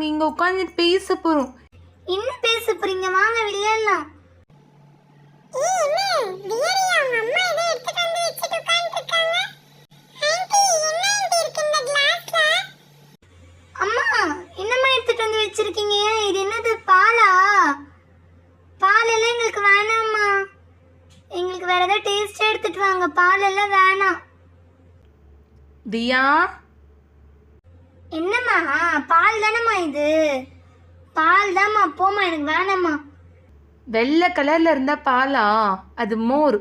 நாங்கள் இங்கே உட்காந்து பேச போகிறோம். என்ன பேச போறீங்க? வாங்க விளையாடலாம். அம்மா என்னம்மா எடுத்துட்டு வந்து வச்சிருக்கீங்க? இது என்னது, பாலா? பாலெல்லாம் எங்களுக்கு வேணாம்மா. எங்களுக்கு வேற ஏதாவது டேஸ்ட் எடுத்துட்டு வாங்க. பாலெல்லாம் வேணாம். தியா, என்னம்மா? பால் தானம்மா இது? பால் தாம்மா. போம்மா, எனக்கு வேணாம்மா. வெள்ளை கலரில் இருந்தால் பாலா? அது மோர்.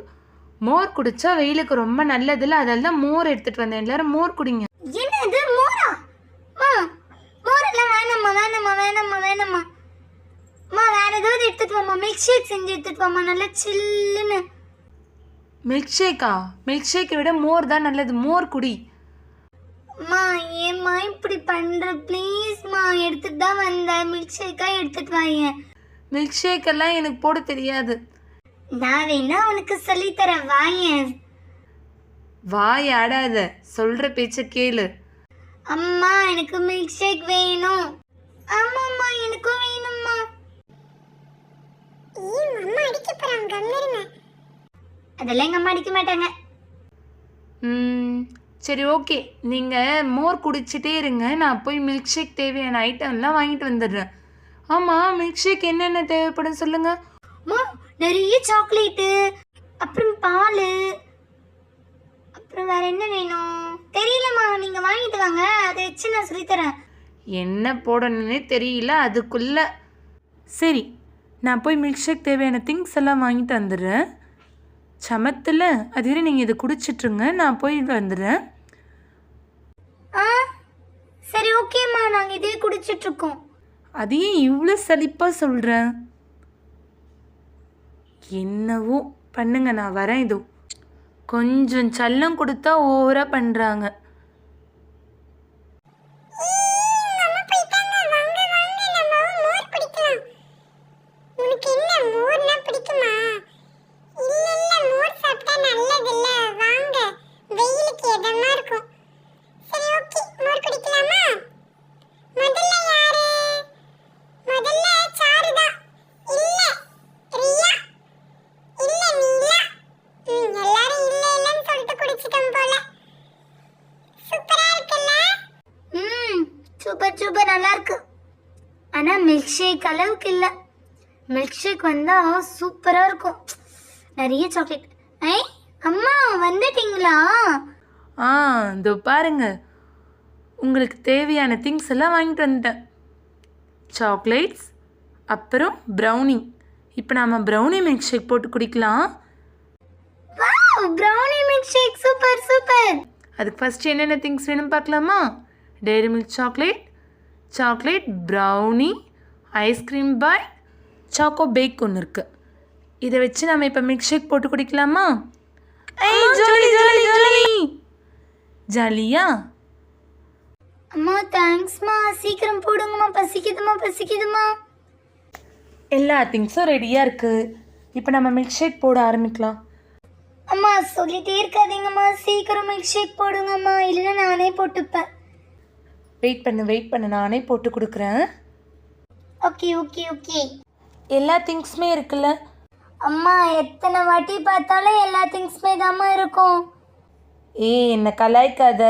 மோர் குடித்தா வெயிலுக்கு ரொம்ப நல்லதில்ல, அதனால தான் மோர் எடுத்துகிட்டு வந்தேன். எல்லாரும் மோர் குடிங்க. என்னது மோரா? மோரெல்லாம் வேணாம்மா, வேணாம்மா, வேணாம்மா, வேணாம்மா. அம்மா வேற ஏதாவது எடுத்துட்டு வாம்மா. மில்க் ஷேக் செஞ்சு எடுத்துட்டு வாம்மா, நல்லா சில்லுன்னு. Milk Sheikha? மில்க் ஷேக்கை விட மோர் தான் நல்லது. மோர் குடி. அம்மா ஏம்மா இப்படி பண்ற? ப்ளீஸ்மா, எடுத்துட்டு தான் வந்தேன். மில்க் ஷேக்கா எடுத்துட்டு வாங்க. மில்க் ஷேக்கெல்லாம் எனக்கு போட தெரியாது. நான் வேணா உனக்கு சொல்லித்தரேன், வாயேன். வாய் ஆடாத, சொல்கிற பேச்ச கேளு. அம்மா எனக்கு மில்க் ஷேக் வேணும். ஆமாம்மா எனக்கும் வேணும்மா. அம்மா அடிக்க போறாங்க, அதெல்லாம் எங்க அம்மா அடிக்க மாட்டாங்க. சரி ஓகே, நீங்கள் மோர் குடிச்சிட்டே இருங்க. நான் போய் மில்க் ஷேக் தேவையான ஐட்டம்லாம் வாங்கிட்டு வந்துடுறேன். ஆமாம், மில்க் ஷேக் என்னென்ன தேவைப்படும் சொல்லுங்கள். அம்மா நிறைய சாக்லேட்டு, அப்புறம் பால், அப்புறம் வேற என்ன வேணும் தெரியலம்மா. நீங்கள் வாங்கிட்டு வாங்க, அதை வச்சு நான் சொல்லித்தரேன். என்ன போடணுன்னே தெரியல அதுக்குள்ளே. சரி, நான் போய் மில்க் ஷேக் தேவையான திங்ஸ் எல்லாம் வாங்கிட்டு வந்துடுறேன். சமத்தில் அதுவரை நீங்கள் இதை குடிச்சிட்ருங்க, நான் போயிட்டு வந்துடுறேன். சரி ஓகேம்மா, நாங்கள் இதே குடிச்சிட்ருக்கோம். அதையே இவ்வளோ சலிப்பாக சொல்கிறேன். என்னவோ பண்ணுங்க, நான் வரேன். இதோ கொஞ்சம் சல்லம் கொடுத்தா ஓவராக பண்ணுறாங்க. சூப்பர் சூப்பர், நல்லா இருக்கு. ஆனால் மில்க் ஷேக் அளவுக்கு இல்லை. மில்க் ஷேக் வந்தால் சூப்பராக இருக்கும். நிறைய சாக்லேட். அம்மா வந்துட்டீங்களா? இதோ பாருங்க, உங்களுக்கு தேவையான திங்ஸ் எல்லாம் வாங்கிட்டு வந்துட்டேன். சாக்லேட்ஸ், அப்புறம் ப்ரௌனி. இப்போ நாம் ப்ரௌனி மில்க் ஷேக் போட்டு குடிக்கலாம். Brownie milk shake super super. அதுக்கு ஃபஸ்ட்டு என்னென்ன திங்ஸ் வேணும் பார்க்கலாமா? Dairy milk chocolate, brownie, ice cream பாய், சாக்கோ பேக் ஒன்று இருக்குது. இதை வச்சு நம்ம இப்போ மில்க் ஷேக் போட்டு குடிக்கலாமா? ஜாலியா? அம்மா தேங்க்ஸ்மா, சீக்கிரம் போடுங்கம்மா, பசிக்குதுமா. எல்லா திங்ஸும் ரெடியாக இருக்குது. இப்போ நம்ம மில்க் ஷேக் போட ஆரம்பிக்கலாம். அம்மா சொல்லிட்டே இருக்காதீங்கம்மா, சீக்கிரம் மில்க் ஷேக் போடுங்கம்மா, இல்லைன்னா நானே போட்டுப்பேன். வெயிட் பண்ணு, நானே போட்டு கொடுக்குறேன். ஓகே. எல்லா திங்ஸுமே இருக்குல்ல? அம்மா எத்தனை வாட்டி பார்த்தாலும் எல்லா திங்ஸுமே தாம்மா இருக்கும். என்ன கலாய்க்காத.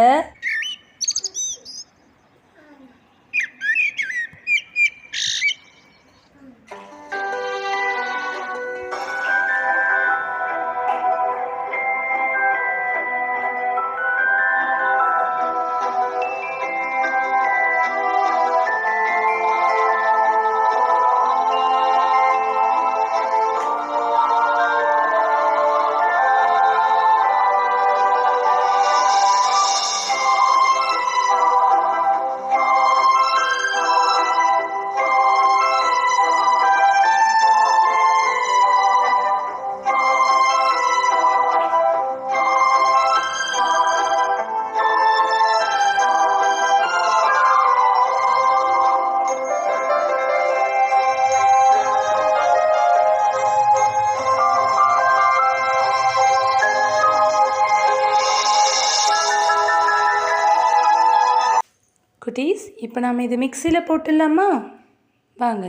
இப்போ நாம் இது மிக்சியில் போட்டுடலாமா? வாங்க.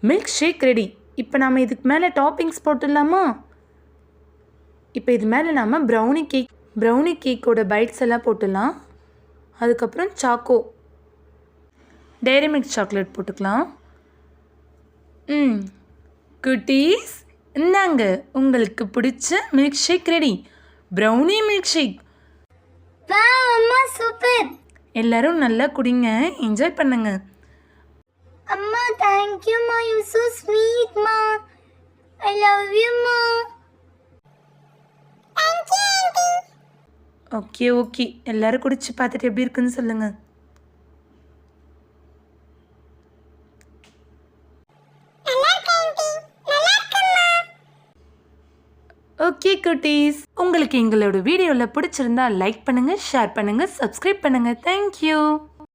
Milk shake ready. இப்போ நாம் இதுக்கு மேலே டாப்பிங்ஸ் போட்டுடலாமா? இப்போ இது மேலே நாம் ப்ரௌனி கேக்கோட பைட்ஸ் எல்லாம் போட்டுடலாம். அதுக்கப்புறம் டெய்ரி மில்க் சாக்லேட் போட்டுக்கலாம். குட்டீஸ், இந்தாங்க உங்களுக்கு பிடிச்ச milk shake ready. Brownie milk shake. அம்மா சூப்பர். எல்லாரும் நல்லா குடிங்க, என்ஜாய் பண்ணுங்க. அம்மா thank you ma, you so sweet ma, I love you ma. Thank you aunty. Okay எல்லாரும் குடிச்சு பார்த்துட்டு எப்படி இருக்குன்னு சொல்லுங்க. நல்லா இருக்கு aunty, நல்லா இருக்குமா. ஓகே குட்டீஸ், உங்களுக்கு எங்களோட வீடியோவில் பிடிச்சிருந்தா லைக் பண்ணுங்க, ஷேர் பண்ணுங்க, சப்ஸ்கிரைப் பண்ணுங்க. தேங்க்யூ.